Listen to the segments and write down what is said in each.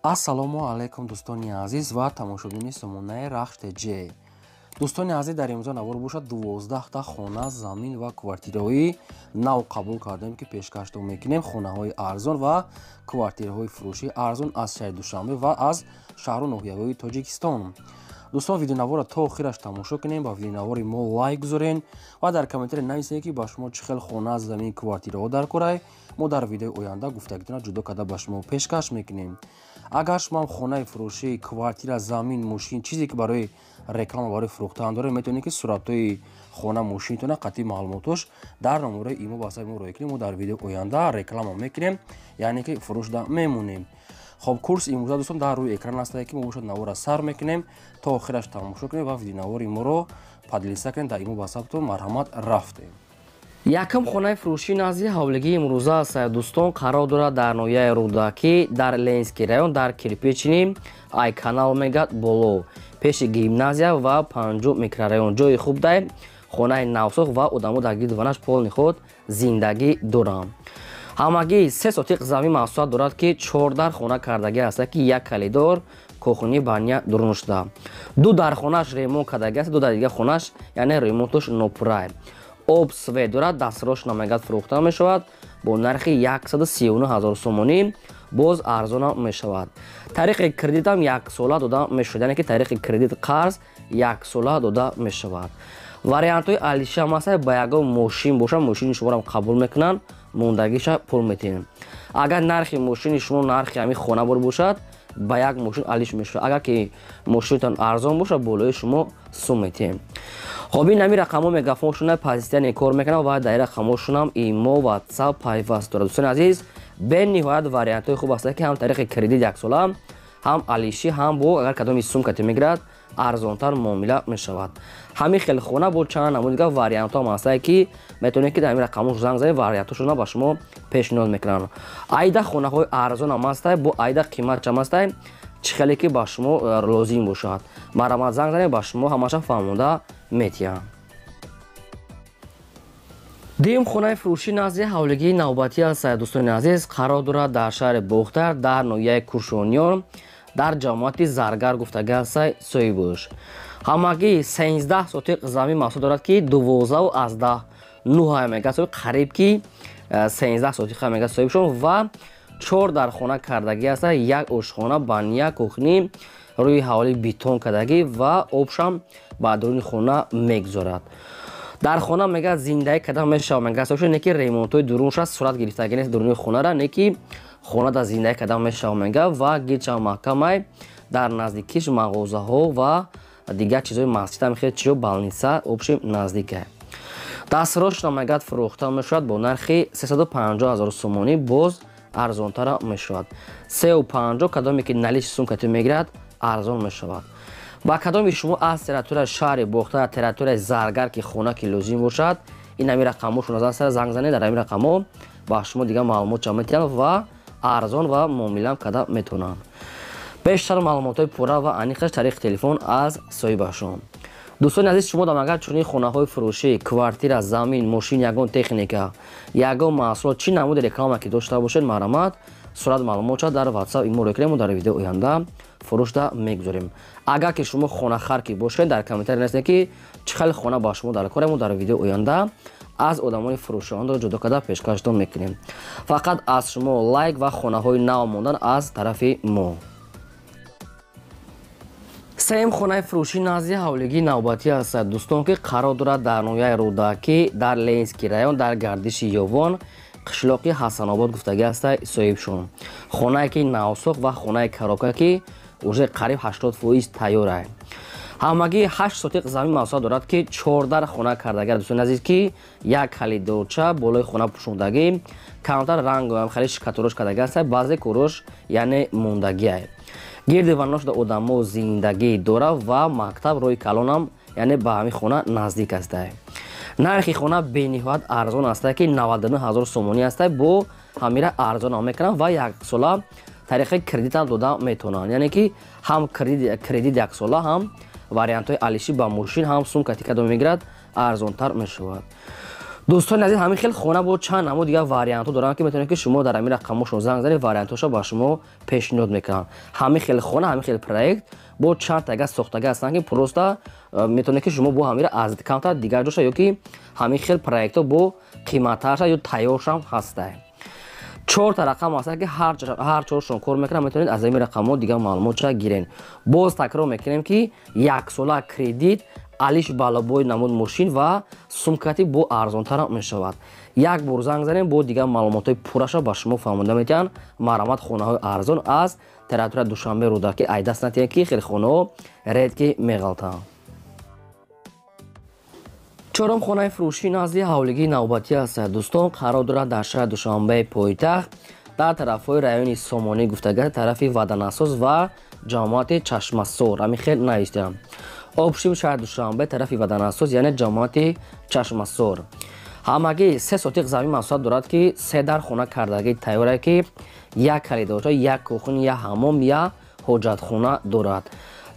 ассалому алайкум дӯстони азиз ва тамошобини сомонаи рахште ҷ. дӯстони азиз, дар имрӯза навор бошад 12 хона, замин ва квартираҳои нав қабул кардем, ки пешкаштон мекунем хонаҳои арзон ва квартираҳои фурӯшии арзон аз шаҳри Душанбе ва аз шаҳру ноҳияҳои Тоҷикистон. дӯстон, видеонавора то охираш тамошо кунем, ба видеонавори мо лайк гузорен ва дар комментаре нависед, ки ба шумо чӣ хел хона, замин, квартираҳо дар корай. мо дар видеои оянда гуфтагитона ҷудо карда ба шумо пешкаш мекунем. агар шумо хонаи фурӯшӣ, квартира, замин, мошин, чизе ки барои реклама, барои фурӯхтан доред, метавонед ки суратҳои хона, мошинтона, қатъи маълумотош дар номераи имо ба ҳисаби мо роя кунед. мо дар видеои оянда реклама мекунем, яъне ки фурӯшда мемонем. хоб, курс имрӯза дӯстон дар рӯи экран астае, ки мо бошад навора сар мекунем, то охираш тамошо кунем ва видеонавори моро падлиса кунем. дар имо ба ҳисабтон марҳамат рафтем. Якам хонаи фурӯшии назди ҳавлигии имрӯза аст дӯстон, қарор дорад дар ноҳияи Рӯдакӣ, дар Ленинский район, дар кирпични Айканал мегад боло, пеши гимназия ва 5 микрорайон. ҷои хуб дай, хонаи навсох ва одамо дар гирду ванаш полни худ зиндагӣ дорам. ҳамагӣ 3 сотиқ замин маҳсулат дорад, ки 14 хона кардагӣ аст, ки як калидор, кухни, баня дурун шуда. 2 дар хонаш ремонт кардагӣ аст, 2 дар дигар хонаш, яъне ремонтош нопуррай. об свет дорад, дастрош намегад фурӯхта мешавад бо нархи 139 000 сомонӣ, боз арзона мешавад. тариқи кредитам 1 сола дода мешавад, яъне ки тариқи кредит қарз 1 сола дода мешавад. вариантҳои алишам аст, ба ягон мошин бошад, мошини шуморо қабул мекунанд, мондагиша пул метиҳем. агар нархи мошини шумо нархи ҳамин хонавор бошад, ба як мошин алиш мешавад. агар ки мошинтон арзон бошад, болои шумо сум метиҳем. хоб, ин ҳамин рақамҳо мегафоншона позитсияне кор мекунам ва дар ин рақамҳошунам имо, ватсап, пайваст дорад. дӯстони азиз, бениҳоят вариантҳои хуб аст, ки ҳам тариқи кредит 1 сола, ҳам алиши, ҳам бо агар кадоми сумкате мегирад, арзонтар муомила мешавад. ҳамин хел хона бо чанд намуди дигар вариантҳоам аст, ки метавонед ки дар ҳамин рақамҳош занг занед, вариантҳошона ба шумо пешниҳод мекунанд. айда хонаҳои арзонам аст, бо айда қиматчам аст, чӣ хеле ки ба шумо лозим бошад. марҳамат, занг занед, ба шумо ҳамаша фаҳмонда метиҳам. дуюм хонаи фурӯшии назди ҳавлигии навбатӣ аст дӯстони азиз, қарор дорад дар шаҳри Бохтар, дар ноҳияи Кушониён, дар ҷамоати Заргар гуфтагӣ аст Соҳибуш. ҳамагӣ 13 сотиқ замин маҳсулот дорад, ки 12.9 мега соҳиб, қариб ки 13 сотиқа мега соҳибшон ва 4 дар хона кардагӣ аст, як ошхона, баня, кухни, рӯи ҳавлӣ бетон кардагӣ ва обшам ба дуруни хона мегузорад. дар хона мегӯяд зиндаӣ карда мешавад, мегӯяд не ки ремонтҳои дурунша сурат гирифтагӣ нест дуруни хонара, не ки хона дар зиндаӣ карда мешавад мегӯяд ва гирчам маҳкамай дар наздикиш мағозаҳо ва дигар чизҳои масҷид ҳам хел чиё балница обшим наздикай. дастрош мегӯяд фурӯхта мешавад бо нархи 350 000 сомонӣ, боз арзонтара мешавад. 350 кадоме ки налиш сумкате мегирад, арзон мешавад. ба кадоми шумо аз территорияи шаҳри Бохтар, территорияи Заргар ки хона ки лозим бошад, ин ҳамин рақамҳошон аз занг занед, дар ҳамин рақамҳо ба шумо дигар маълумотча метиҳанд ва арзон ва муомилам карда метавонанд. бештар маълумотҳои пурра ва аниқаш тариқи телефон аз соҳибашон. дӯстони азиз, шумо дам агар чунин хонаҳои фурӯшӣ, квартира, замин, мошин, ягон техника, ягон маҳсулот, чӣ намуди реклама ки дошта бошед, марҳамат, сурат маълумотша дар ватсап имо роя кунем, дар видеои оянда фурӯшда мегузорем. агар ки шумо хонахар ки бошед, дар комментари нависед, ки чӣ хел хона ба шумо дар корем, дар видеои оянда аз одамони фурӯшонро ҷудо карда пешкаштон мекунем. фақат аз шумо лайк ва хонаҳои нав мондан аз тарафи мо. сеюм хонаи фурӯшии назди ҳавлигии навбатӣ аст дӯстон, ки қарор дорад дар ноҳияи Рӯдакӣ, дар Ленинский район, дар гардиши Ёвон, қишлоқи Ҳасанобод гуфтагӣ аст соҳибшон. хонае ки навсох ва хонаи коробка ки уже қариб 80% тайёрай. ҳамагӣ 8 сотиқ замин маҳсулот дорад, ки 14 хона кардагӣ дӯстони азиз, ки як калидорча болои хона пӯшондагӣ, камтар рангоам хали шикаторош кардагӣ аст, баъзе корош яъне мондагиай. гирди ванна шуда одамо зиндагӣ дорад ва мактаб роҳи калонам яъне ба ҳамин хона наздик аст. нархи хона бениҳоят арзон аст, ки 99 000 сомонӣ аст, бо ҳамира арзон мекунанд ва 1 сола тариқи кредитам дода метавонанд, яъне ки ҳам кредит 1 сола, ҳам вариантҳои алиши ба мошин, ҳам сумкати кадом мегирад арзонтар мешавад. دوستان عزیز همین خیلی خونه بود چند نمود دیگه واریانت ها دارن که میتونید که شما در همین رقمشون زنگ زنید واریانتاشو با شما پیشنهاد میکنن همین خیلی خونه همین خیلی پروژه با چند تا ساختگی هستن که پروستا میتونه که شما با همین از کانتر دیگه جوشه یا که همین خیلی پروژه ها با قیمتاش یا تایورش هم هسته 4 تا رقم هست که هر چهارشون کار میکنن میتونید از این رقم ها دیگه معلومات گیرین باز تکرار میکنیم که 1 سال کردیت алиш балабой намуд мошин ва сумкати бо арзонтар мешавад як бор занг занем бо дигар маълумотҳои пурраша ба шумо фаҳмонда метиҳанд марамат хонаҳои арзон аз территорияи душанбе рӯда ки айдаст натиҳанд ки хеле хонаҳо редки меғалтанд чорум хонаи фурӯшии назди ҳавлигии навбатӣ аст дӯстон қарор дорад дар шаҳри душанбеи пойтахт дар тарафҳои райони сомонӣ гуфтагар тарафи ваданасоз ва ҷамоати чашмасор ҳамин хел наистиам обшим шаҳри душанбе тарафи ваданасоз яъне ҷамоати чашмасор ҳамагӣ 3 сотиқ замин масоҳат дорад ки 3 дар хона кардагии тайёре ки як халидорча як кухни я ҳамом я ҳоҷатхона дорад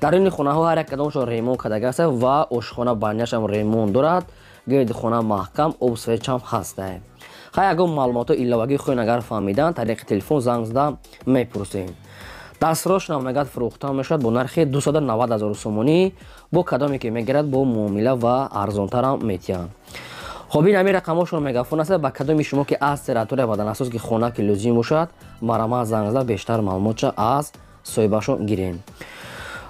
дар ини хонаҳо ҳар як кадомашон ремонт кардагӣ аст ва ошхона банияшам ремонт дорад гирди хона маҳкам обсвечам ҳаст ха ягон маълумоти иловагии хӯин агар фаҳмидан тариқи телефон занг зада мепурсем дастрош намнагат фурӯхта мешавад бо нархи 290 000 сомонӣ бо кадоме ки мегирад бо муомила ва арзонтарам метиҳанд хоб ин ҳамин рақамҳошон мегафон аст ба кадоми шумо ки аз территорияи ваданасоз ки хона ки лозим бошад марамат занг зада бештар маълумотша аз соҳибашон гирем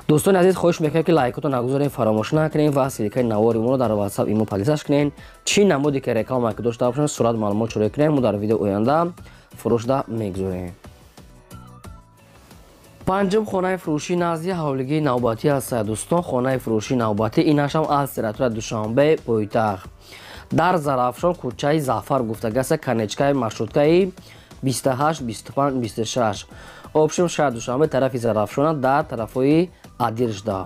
дӯстони азиз хоҳиш мекунем ки лайкотон нагузорем фаромӯш накунем ва силикаи навори моро дар ватсап имо подписаш кунем чӣ намуди ки реклама ки дошта бошад сурат маълумот чорӣ кунем мо дар видеои оянда фурӯшда мегузорем панҷум хонаи фурӯшии назди ҳавлигии навбатӣ аст дӯстон хонаи фурӯшии навбатӣ инашам аз территорияи душанбе пойтахт дар зарафшон кӯчаи заъфар гуфтагӣ аст канечкаи маршруткаи 28 25 26 обшим шаҳри душанбе тарафи зарафшона дар тарафҳои адиржда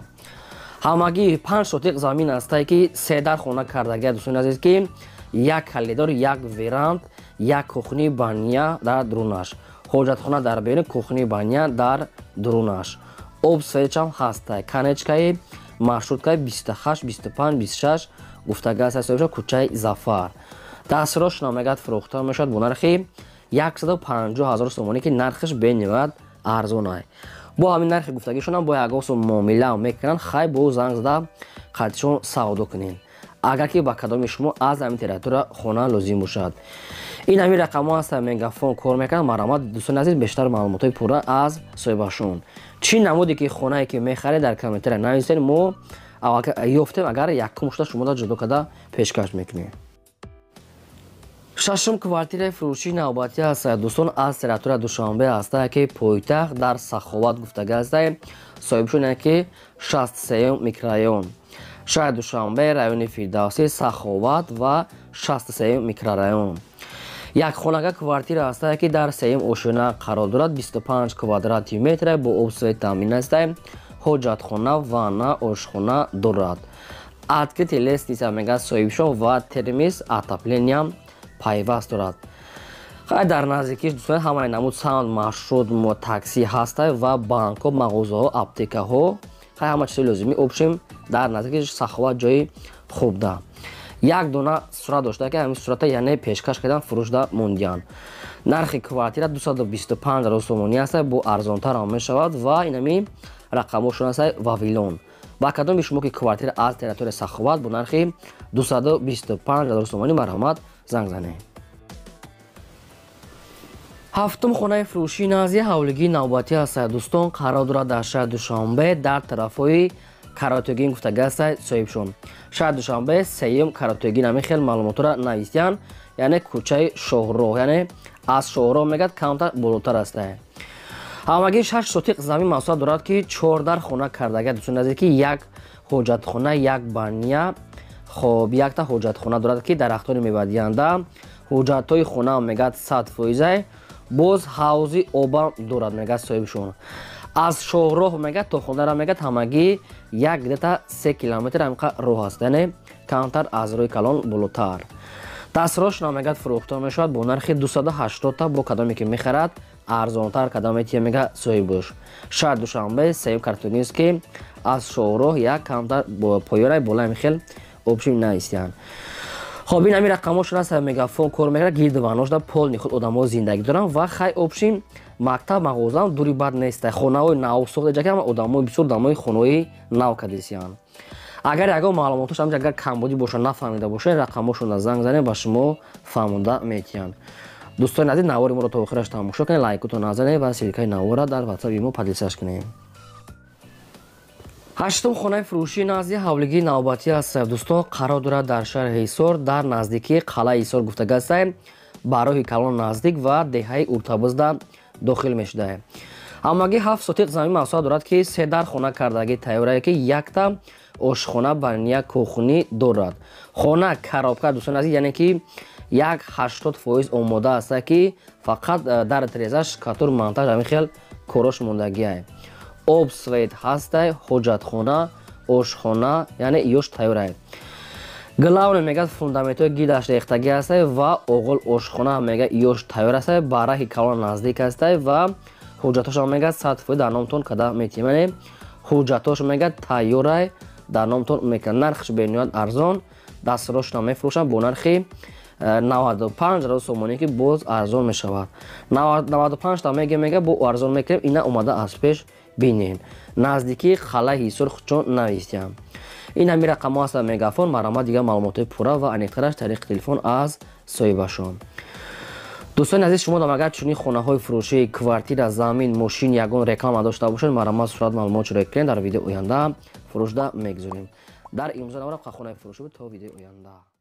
ҳамагӣ 5 сотиқ замин астае ки 3 дар хона кардагия дӯстони азиз ки як халидор як веранд як кухни бания дар дурунаш ҳоҷатхона дар бени кухни бания дар дурунаш обсвечам ҳаст канечкаи маршруткаи 28 25 26 гуфтагӣ аст кӯчаи зафар дастрош намегад фурӯхта мешавад бо нархи 150 000 сомонӣ ки нархиш бениҳоят арзон аст бо ҳамин нархи гуфтагишонам бо ягон сум муомила мекунанд хай бо занг зада қадшон савдо кунед агар ки ба кадоми шумо аз ҳамин территория хона лозим бошад ин ҳамин рақамҳо ҳаст мегафон кор мекунад марамат дӯстони азиз бештар маълумотҳои пурра аз соҳибашон чӣ намуде ки хонае ки мехаред дар комментария нависед мо ёфтем агар якум шуда шумода ҷудо карда пешкаш мекунем шашум квартираи фурӯшии навбатӣ аст дӯстон аз территорияи душанбе астае ки пойтахт дар саховат гуфтагӣ аст соҳибшон яъне ки 63 микрорайон шаҳри душанбе райони фирдавсӣ саховат ва 63 микрорайон якхонага квартира астае ки дар сеюм ошина қарор дорад 25 квадрати метр бо обсвет таъмин аст ҳоҷатхона ванна ошхона дорад открити лестница мегӯяд соҳибшон ва термис отоплениям пайваст дорад хай дар наздикиш дӯстон ҳамаи намуд санд маршрут такси ҳаста ва банкҳо мағозаҳо аптекаҳо хай ҳама чизи лозимӣ обшим дар наздикиш саховат ҷои хубда як дона сурат дошта ки ҳамин сурата яъне пешкаш кардан фурӯшда мондиянд нархи квартира 225 000 сомонӣ аст бо арзонтар ҳам мешавад ва инами рақамошон аст вавилон ба кадоми шумо ки квартира аз территорияи саховат бо нархи 225 000 сомонӣ марҳамат занг занед ҳафтум хонаи фурӯшии назди ҳавлигии навбатӣ аст дӯстон қарор дорад дар шаҳри душанбе дар тарафҳои каротогин гуфтагӣ аст соҳибшон шаҳри душанбе сеюм каротогин ҳамин хел маълумотро навистиянд яъне кӯчаи шоҳроҳ яъне аз шоҳроҳ мегӯяд камтар болотар аст ҳамагӣ 6 сотиқ замин масоҳат дорад ки 4 дар хона кардагия дӯстони азиз ки як ҳоҷатхона як бания хоб якта ҳоҷатхона дорад ки дарахтони мевадианда ҳоҷатҳои хона мегӯяд 100% боз ҳавзи обам дорад мегӯяд соҳибшон аз шоҳроҳ мегӯяд то хонара мегӯяд ҳамагӣ як где-то 3 километр ҳамиқа роҳ аст яъне камтар аз рӯи калон болотар дастрош намегӯяд фурӯхта мешавад бо нархи 280 та бо кадоме ки мехарад арзонтар кадоме ки мега соҳибош шаҳри душанбе сеюм картонист ки аз шоҳроҳ як камтар поёраи болаи михел обшим наистиянд خب این همین رقماشون هست مگافون کار میکنه گیردواناش در پول نیخود آدم‌ها زندگی دارن و خیلی آبشین مکتب مغازه هم دوری بر نیسته خانه های نو ساخته جا که هم آدم‌های بسیار آدم‌های خانه‌های نو کردیسیان اگر اگه معلوماتش هم اگر کم بودی باشه نفهمیده باشه رقماشون را زنگ زنید با شما فهمونده میتین دوستان عزیز نواری ما رو تا آخرش تماشا کنید لایکتون نزنید و سرکای نوار را در واتساپ ما پادیسش کنید هشتم خانه فروشی نزدیک حولگی نوبتی است دوستان قرار دارد در شهر حصار در نزدیکی قلعه حصار گفتگو است برای کلان نزدیک و دهه ارتباط داخل میشده همگی 7 سوتیق زمین محصول دارد که 3 در خانه کردگی تیار است که یک تا آشخانه و یک کوخنی دارد خانه کرابکا دوستان عزیز یعنی که یک 80% آماده است که فقط در تریزش کاتور مانتاژ همین خیال کارش موندگی است آب سوید هست حجتخانه آشخانه یعنی ایوش تیار است گلاون میگه فوندامنتو گیداش ریختگی است و اوغل آشخانه میگه ایوش تیار است برای کلان نزدیک است و حجتش میگه 100% در نامتون کدا میتیمنه حجتش میگه تیار در نامتون میکنه نرخش بنیاد ارزان دستروش نمیفروشن با نرخ 95,000 سومانی که باز ارزان میشود 95 تا میگه با ارزان میکنیم اینا اومده از پیش بینین نزدیکی قلعه حصار چون نویسیم این همین رقم هست مگافون مرا دیگه معلومات پوره و انیقترش طریق تلفن از صاحبشون دوستان عزیز شما دام اگر چونی خانه های فروشی کوارتیر زمین ماشین یگان رکلام داشته باشین مرا صورت معلومات رو کنید در ویدیو آینده فروشده میگذاریم در امضا نوار خانه فروشی تا ویدیو آینده